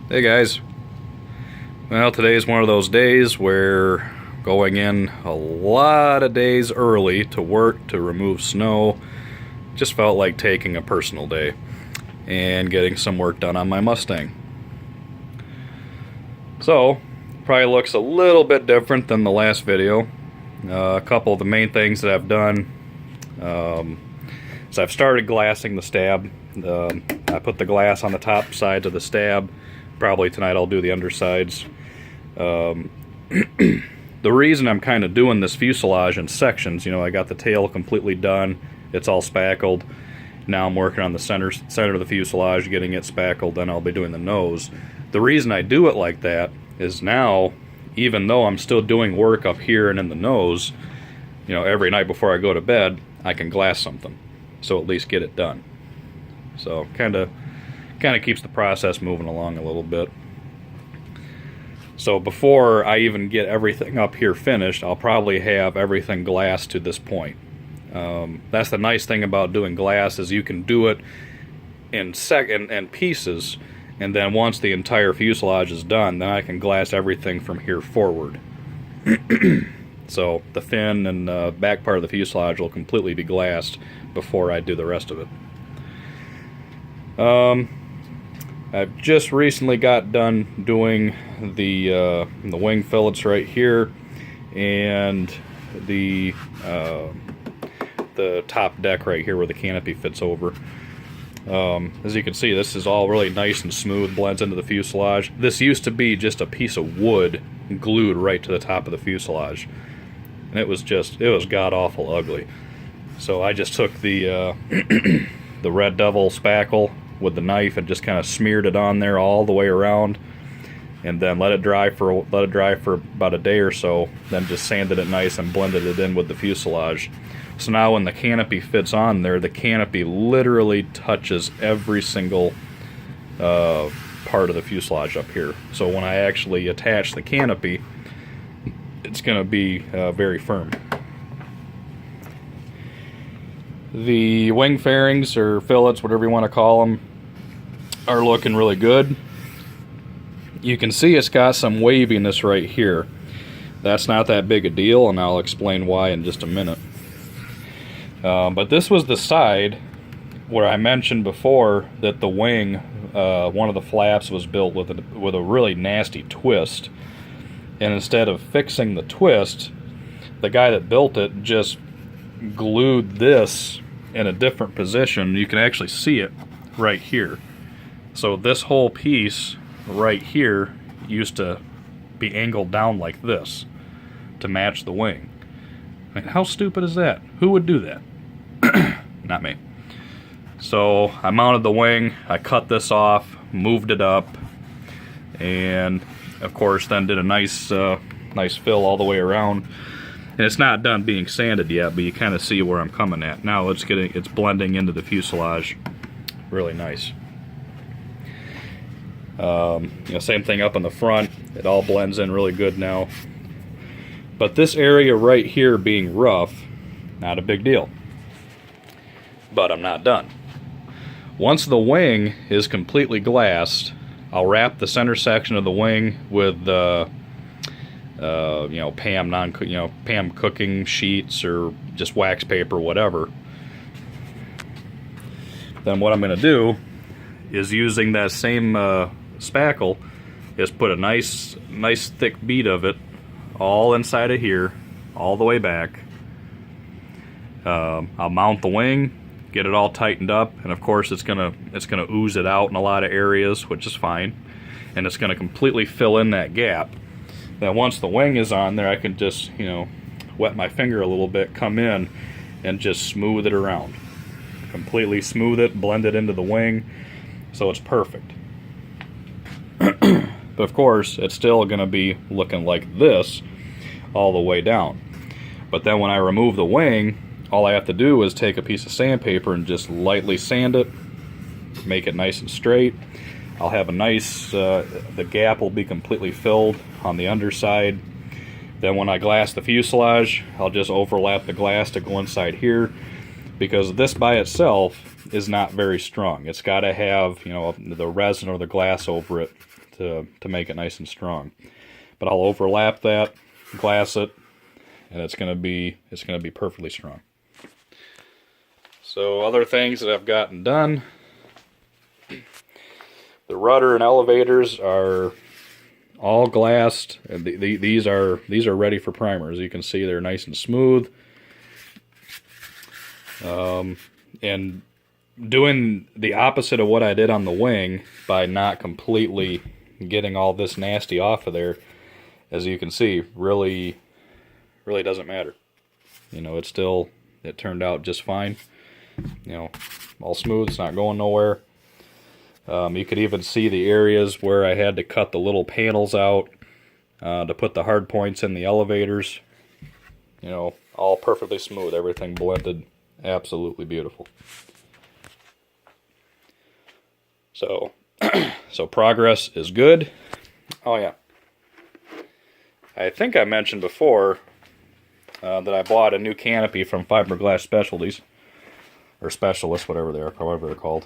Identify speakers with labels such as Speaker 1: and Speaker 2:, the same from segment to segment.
Speaker 1: Hey guys, well today is one of those days where going in a lot of days early to work to remove snow just felt like taking a personal day and getting some work done on my Mustang. So probably looks a little bit different than the last video. A couple of the main things that I've done is I've started glassing the stab. I put the glass on the top sides of the stab. Probably tonight I'll do the undersides. The reason I'm kind of doing this fuselage in sections, I got the tail completely done. It's all spackled. Now I'm working on the center of the fuselage, getting it spackled, then I'll be doing the nose. The reason I do it like that is now, even though I'm still doing work up here and in the nose, every night before I go to bed, I can glass something. So at least get it done. So kind of keeps the process moving along a little bit. So before I even get everything up here finished, I'll probably have everything glassed to this point. That's the nice thing about doing glass, is you can do it in pieces, and then once the entire fuselage is done, then I can glass everything from here forward. So the fin and back part of the fuselage will completely be glassed before I do the rest of it. I've just recently got done doing the wing fillets right here and the top deck right here where the canopy fits over. As you can see, this is all really nice and smooth, blends into the fuselage. This used to be just a piece of wood glued right to the top of the fuselage, and it was god-awful ugly. So I just took the the Red Devil spackle with the knife and just kind of smeared it on there all the way around, and then let it dry for about a day or so, then just sanded it nice and blended it in with the fuselage. So now when the canopy fits on there, the canopy literally touches every single part of the fuselage up here. So when I actually attach the canopy, it's going to be very firm. The wing fairings or fillets, whatever you want to call them, are looking really good. You can see it's got some waviness right here. That's not that big a deal, and I'll explain why in just a minute. But this was the side where I mentioned before that the wing, one of the flaps was built with a really nasty twist. And instead of fixing the twist, the guy that built it just glued this in a different position. You can actually see it right here. So this whole piece right here used to be angled down like this to match the wing. I mean, how stupid is that? Who would do that? Not me. So I mounted the wing, I cut this off, moved it up, and of course then did a nice fill all the way around. And it's not done being sanded yet, but you kind of see where I'm coming at. Now it's blending into the fuselage really nice. Same thing up in the front. It all blends in really good now. But this area right here being rough, not a big deal. But I'm not done. Once the wing is completely glassed, I'll wrap the center section of the wing with PAM cooking sheets or just wax paper, whatever. Then what I'm going to do is, using that same spackle, is put a nice thick bead of it all inside of here, all the way back. I'll mount the wing, get it all tightened up, and of course it's gonna ooze it out in a lot of areas, which is fine, and it's gonna completely fill in that gap. Then once the wing is on there, I can just wet my finger a little bit, come in, and just smooth it around. Completely smooth it, blend it into the wing, so it's perfect. But of course, it's still going to be looking like this all the way down. But then when I remove the wing, all I have to do is take a piece of sandpaper and just lightly sand it, make it nice and straight. I'll have a nice, the gap will be completely filled on the underside. Then when I glass the fuselage, I'll just overlap the glass to go inside here, because this by itself is not very strong. It's got to have, you know, the resin or the glass over it to make it nice and strong. But I'll overlap that, glass it, and it's gonna be perfectly strong. So other things that I've gotten done, the rudder and elevators are all glassed. And these are ready for primer. As you can see, they're nice and smooth. And doing the opposite of what I did on the wing by not completely getting all this nasty off of there, as you can see, really doesn't matter. You know, it turned out just fine. You know, all smooth, it's not going nowhere. You could even see the areas where I had to cut the little panels out to put the hard points in the elevators. You know, all perfectly smooth, everything blended, absolutely beautiful. So, so progress is good. Oh yeah, I think I mentioned before that I bought a new canopy from Fiberglass Specialties, or Specialists, however they're called.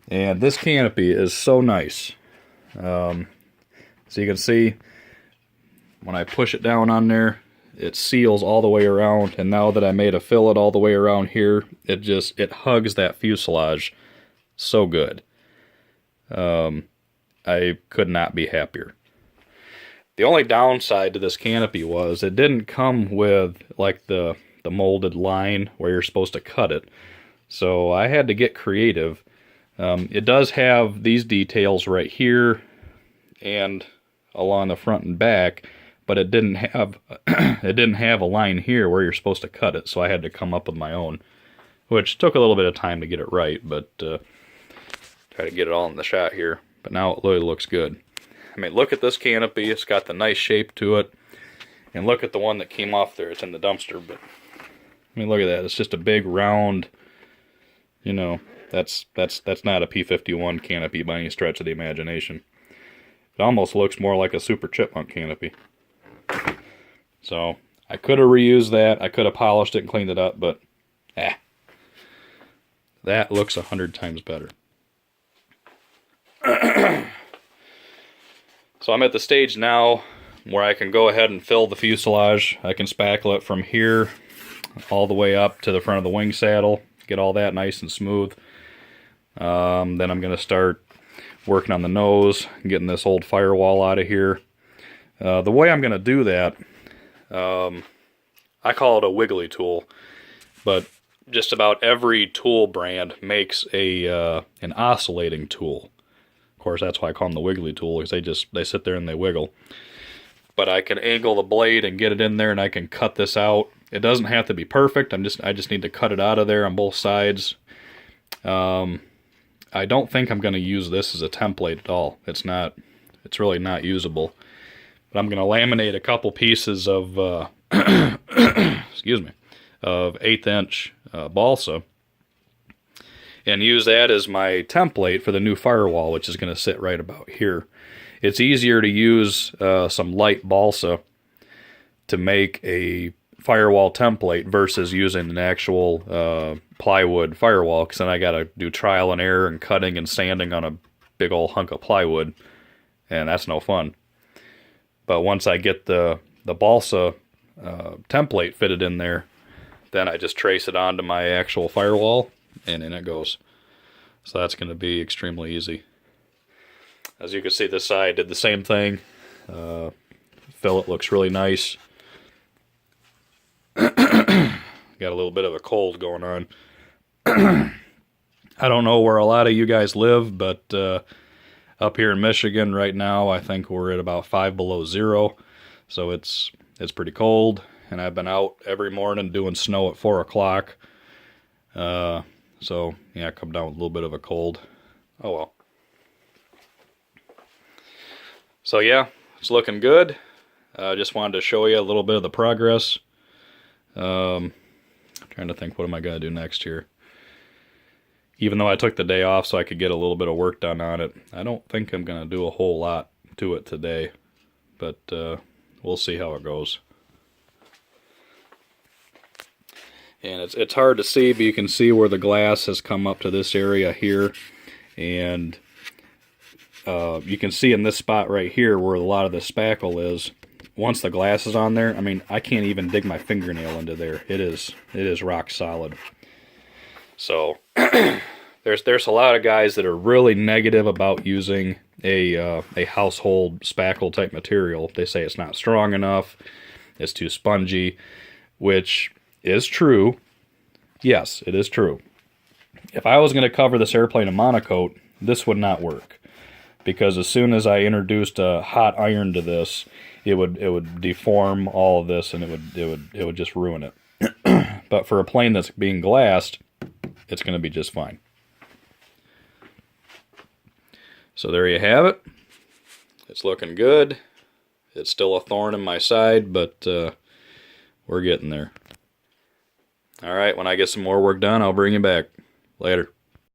Speaker 1: And this canopy is so nice. So you can see, when I push it down on there, it seals all the way around. And now that I made a fillet all the way around here, it hugs that fuselage so good. I could not be happier. The only downside to this canopy was it didn't come with like the molded line where you're supposed to cut it. So I had to get creative. It does have these details right here and along the front and back, but it didn't have a line here where you're supposed to cut it. So I had to come up with my own, which took a little bit of time to get it right, but try to get it all in the shot here. But now it really looks good. I mean, look at this canopy. It's got the nice shape to it. And look at the one that came off there. It's in the dumpster, but I mean, look at that. It's just a big round, you know, that's not a P-51 canopy by any stretch of the imagination. It almost looks more like a Super Chipmunk canopy. So I could have reused that. I could have polished it and cleaned it up, but that looks 100 times better. So I'm at the stage now where I can go ahead and fill the fuselage. I can spackle it from here all the way up to the front of the wing saddle, get all that nice and smooth. Then I'm going to start working on the nose, getting this old firewall out of here. The way I'm going to do that, I call it a wiggly tool, but just about every tool brand makes an oscillating tool. Of course, that's why I call them the wiggly tool, because they sit there and they wiggle. But I can angle the blade and get it in there, and I can cut this out. It doesn't have to be perfect. I just need to cut it out of there on both sides. I don't think I'm going to use this as a template at all. It's really not usable. But I'm going to laminate a couple pieces of excuse me, of 1/8 inch balsa, and use that as my template for the new firewall, which is going to sit right about here. It's easier to use some light balsa to make a firewall template versus using an actual plywood firewall, because then I got to do trial and error and cutting and sanding on a big old hunk of plywood, and that's no fun. But once I get the balsa template fitted in there, then I just trace it onto my actual firewall, and in it goes. So that's going to be extremely easy. As you can see, this side did the same thing. Fillet looks really nice. Got a little bit of a cold going on. I don't know where a lot of you guys live, but up here in Michigan right now, I think we're at about 5 below zero. So it's pretty cold, and I've been out every morning doing snow at 4 o'clock. So yeah, I come down with a little bit of a cold. Oh well. So yeah, it's looking good. I just wanted to show you a little bit of the progress. Trying to think, what am I going to do next here? Even though I took the day off so I could get a little bit of work done on it, I don't think I'm going to do a whole lot to it today. But we'll see how it goes. And it's hard to see, but you can see where the glass has come up to this area here. And you can see in this spot right here where a lot of the spackle is. Once the glass is on there, I mean, I can't even dig my fingernail into there. It is rock solid. So there's a lot of guys that are really negative about using a household spackle type material. They say it's not strong enough, it's too spongy, which is true. Yes, it is true. If I was going to cover this airplane in monocoat, this would not work, because as soon as I introduced a hot iron to this, it would deform all of this, and it would just ruin it. But for a plane that's being glassed, it's going to be just fine. So there you have it. It's looking good. It's still a thorn in my side, but we're getting there. All right, when I get some more work done, I'll bring you back. Later.